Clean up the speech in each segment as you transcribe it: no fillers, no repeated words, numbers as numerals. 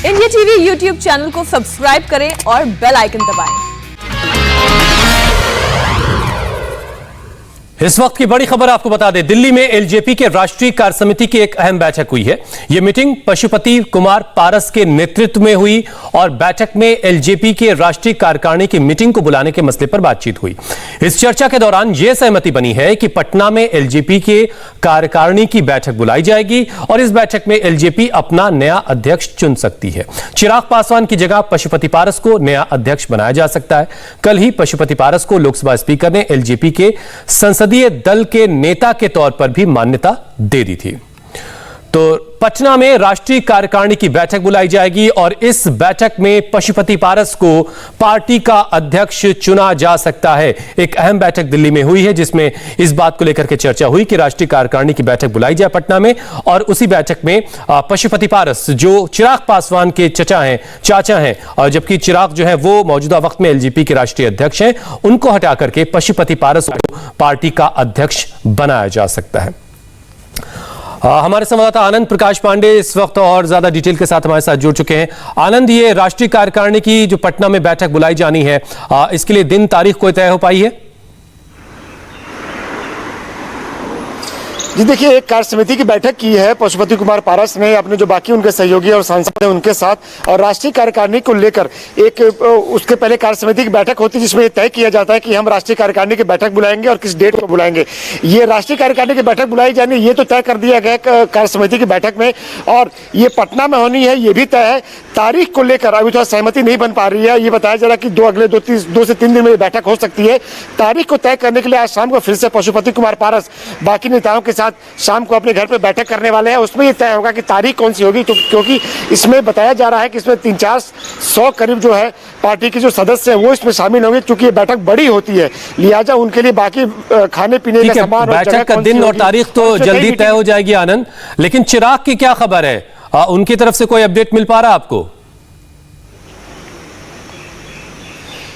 India TV YouTube channel को subscribe करें और बेल आइकन दबाएं। इस वक्त की बड़ी खबर आपको बता दें, दिल्ली में एलजेपी के राष्ट्रीय कार्य समिति की एक अहम बैठक हुई है। यह मीटिंग पशुपति कुमार पारस के नेतृत्व में हुई और बैठक में एलजेपी के राष्ट्रीय कार्यकारिणी की मीटिंग को बुलाने के मसले पर बातचीत हुई। इस चर्चा के दौरान यह सहमति बनी है कि पटना में एलजेपी के कार्यकारिणी की बैठक बुलाई जाएगी और इस बैठक में एलजेपी अपना नया अध्यक्ष चुन सकती है। चिराग पासवान की जगह पशुपति पारस को नया अध्यक्ष बनाया जा सकता है। कल ही पशुपति पारस को लोकसभा स्पीकर ने एलजेपी के संसदीय दल के नेता के तौर पर भी मान्यता दे दी थी। तो पटना में राष्ट्रीय कार्यकारिणी की बैठक बुलाई जाएगी और इस बैठक में पशुपति पारस को पार्टी का अध्यक्ष चुना जा सकता है। एक अहम बैठक दिल्ली में हुई है जिसमें इस बात को लेकर के चर्चा हुई कि राष्ट्रीय कार्यकारिणी की बैठक बुलाई जाए पटना में और उसी बैठक में पशुपति पारस जो चिराग पासवान के चाचा हैं और जबकि चिराग जो है वो मौजूदा वक्त में एलजेपी के राष्ट्रीय अध्यक्ष हैं, उनको हटा करके पशुपति पारस को पार्टी का अध्यक्ष बनाया जा सकता है। हमारे संवाददाता आनंद प्रकाश पांडे इस वक्त और ज्यादा डिटेल के साथ हमारे साथ जुड़ चुके हैं। आनंद, ये राष्ट्रीय कार्यकारिणी की जो पटना में बैठक बुलाई जानी है, इसके लिए दिन तारीख कोई तय हो पाई है? जी देखिए, एक कार्य समिति की बैठक की है पशुपति कुमार पारस ने अपने जो बाकी उनके सहयोगी और सांसद हैं उनके साथ, और राष्ट्रीय कार्यकारिणी को लेकर एक उसके पहले कार्य समिति की बैठक होती है जिसमें यह तय किया जाता है कि हम राष्ट्रीय कार्यकारिणी की बैठक बुलाएंगे और किस डेट को बुलाएंगे। ये राष्ट्रीय कार्यकारिणी की बैठक बुलाई जानी ये तो तय कर दिया गया कार्य समिति की बैठक में, और ये पटना में होनी है ये भी तय है। तारीख को लेकर अभी थोड़ा सहमति नहीं बन पा रही है। ये बताया जा रहा है कि अगले 2 से 3 दिन में ये बैठक हो सकती है। तारीख को तय करने के लिए आज शाम को फिर से पशुपति कुमार पारस बाकी नेताओं के साथ शाम को अपने घर पे बैठक करने वाले हैं। उसमें ये तय होगा कि तारीख कौन सी होगी, क्योंकि इसमें बताया जा रहा है कि इसमें 300-400 करीब जो है पार्टी के जो सदस्य हैं वो इसमें शामिल होंगे। क्योंकि ये बैठक बड़ी होती है, लिहाजा उनके लिए बाकी खाने पीने का सामान और बैठक का दिन और तारीख तो जल्दी तय हो जाएगी आनंद, लेकिन चिराग की क्या खबर है? उनकी तरफ से कोई अपडेट मिल पा रहा है आपको?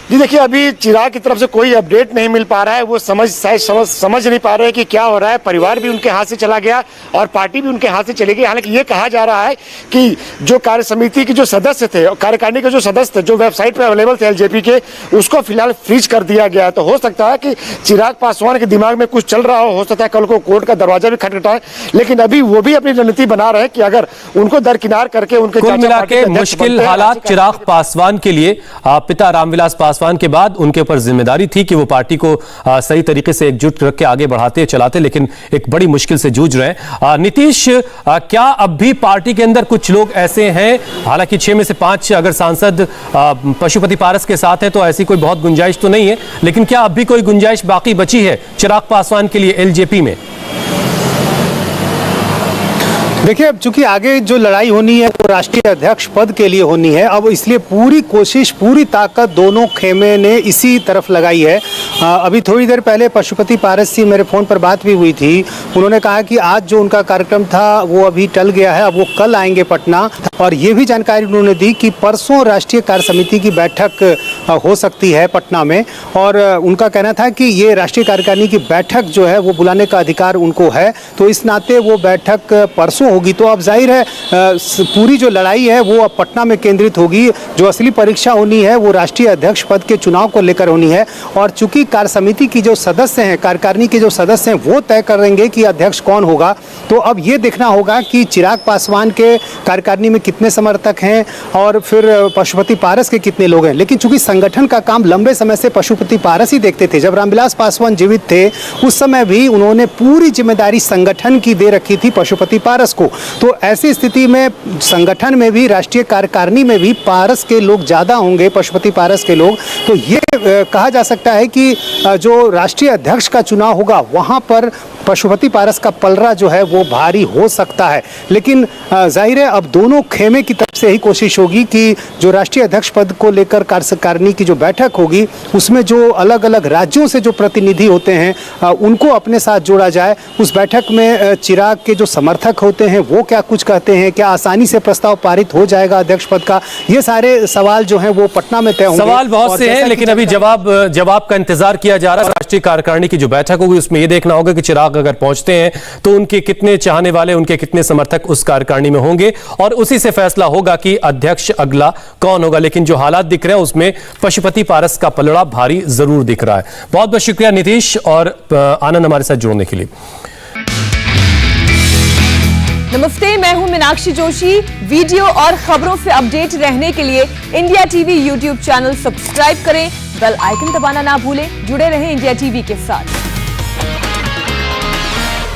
जी देखिए, अभी चिराग की तरफ से कोई अपडेट नहीं मिल पा रहा है। वो समझ नहीं पा रहे हैं कि क्या हो रहा है। परिवार भी उनके हाथ से चला गया और पार्टी भी उनके हाथ से चली गई। हालांकि ये कहा जा रहा है कि जो कार्य समिति के जो सदस्य थे, कार्यकारिणी के जो सदस्य थे, जो वेबसाइट पे अवेलेबल थे एलजेपी के, उसको फिलहाल फ्रीज कर दिया गया है। तो हो सकता है कि चिराग पासवान के दिमाग में कुछ चल रहा हो सकता है कल को कोर्ट का दरवाजा भी खटखटाए, लेकिन अभी वो भी अपनी रणनीति बना रहे हैं कि अगर उनको दरकिनार करके उनके कुल मिला के मुश्किल हालात चिराग पासवान के लिए। पिता रामविलास पासवान के बाद उनके ऊपर जिम्मेदारी थी कि वो पार्टी को सही तरीके से एकजुट रख के आगे बढ़ाते चलाते, लेकिन एक बड़ी मुश्किल से जूझ रहे हैं। नीतीश, क्या अब भी पार्टी के अंदर कुछ लोग ऐसे हैं, हालांकि 6 में से 5 अगर सांसद पशुपति पारस के साथ है तो ऐसी कोई बहुत गुंजाइश तो नहीं है, लेकिन क्या अब भी कोई गुंजाइश बाकी बची है चिराग पासवान के लिए एलजेपी में? देखिए, अब चूंकि आगे जो लड़ाई होनी है वो राष्ट्रीय अध्यक्ष पद के लिए होनी है, अब इसलिए पूरी कोशिश पूरी ताकत दोनों खेमे ने इसी तरफ लगाई है। अभी थोड़ी देर पहले पशुपति पारस से मेरे फ़ोन पर बात भी हुई थी। उन्होंने कहा कि आज जो उनका कार्यक्रम था वो अभी टल गया है, अब वो कल आएंगे पटना, और ये भी जानकारी उन्होंने दी कि परसों राष्ट्रीय कार्य समिति की बैठक हो सकती है पटना में, और उनका कहना था कि ये राष्ट्रीय कार्यकारिणी की बैठक जो है वो बुलाने का अधिकार उनको है, तो इस नाते वो बैठक परसों होगी। तो अब जाहिर है पूरी जो लड़ाई है वो अब पटना में केंद्रित होगी। जो असली परीक्षा होनी है वो राष्ट्रीय अध्यक्ष पद के चुनाव को लेकर होनी है, और चूंकि कार्य समिति की जो सदस्य हैं, कार्यकारिणी के जो सदस्य हैं वो तय करेंगे कि अध्यक्ष कौन होगा। तो अब ये देखना होगा कि चिराग पासवान के कार्यकारिणी में कितने समर्थक हैं और फिर पशुपति पारस के कितने लोग हैं। लेकिन चूंकि संगठन का काम लंबे समय से पशुपति पारस ही देखते थे, जब रामविलास पासवान जीवित थे उस समय भी उन्होंने पूरी जिम्मेदारी संगठन की दे रखी थी पशुपति पारस को। तो ऐसी स्थिति में संगठन में भी, राष्ट्रीय कार्यकारिणी में भी पारस के लोग ज़्यादा होंगे, पशुपति पारस के लोग। तो ये कहा जा सकता है कि जो राष्ट्रीय अध्यक्ष का चुनाव होगा वहाँ पर पशुपति पारस का पलड़ा जो है वो भारी हो सकता है। लेकिन जाहिर है अब दोनों खेमे की तरफ से ही कोशिश होगी कि जो राष्ट्रीय अध्यक्ष पद को लेकर कार्यकारिणी की जो बैठक होगी उसमें जो अलग अलग राज्यों से जो प्रतिनिधि होते हैं उनको अपने साथ जोड़ा जाए। उस बैठक में चिराग के जो समर्थक होते हैं वो क्या कुछ कहते हैं, क्या आसानी से प्रस्ताव पारित हो जाएगा अध्यक्ष पद का, ये सारे सवाल जो हैं वो पटना में तय होंगे। सवाल बहुत से हैं, लेकिन अभी जवाब का इंतजार किया जा रहा है। राष्ट्रीय कार्यकारिणी की जो बैठक होगी उसमें यह देखना होगा कि चिराग अगर पहुंचते हैं तो उनके कितने चाहने वाले, उनके कितने समर्थक उस कार्यकारिणी में होंगे और उसी से फैसला होगा कि अध्यक्ष अगला कौन होगा। लेकिन जो हालात दिख रहे हैं उसमें पशुपति पारस का पलड़ा भारी जरूर दिख रहा है। बहुत बहुत शुक्रिया नीतीश और आनंद हमारे साथ जुड़ने के लिए। नमस्ते, मैं हूं मीनाक्षी जोशी। वीडियो और खबरों से अपडेट रहने के लिए India TV YouTube channel subscribe करें, बेल आइकन दबाना ना भूलें। जुड़े रहें इंडिया टीवी के साथ।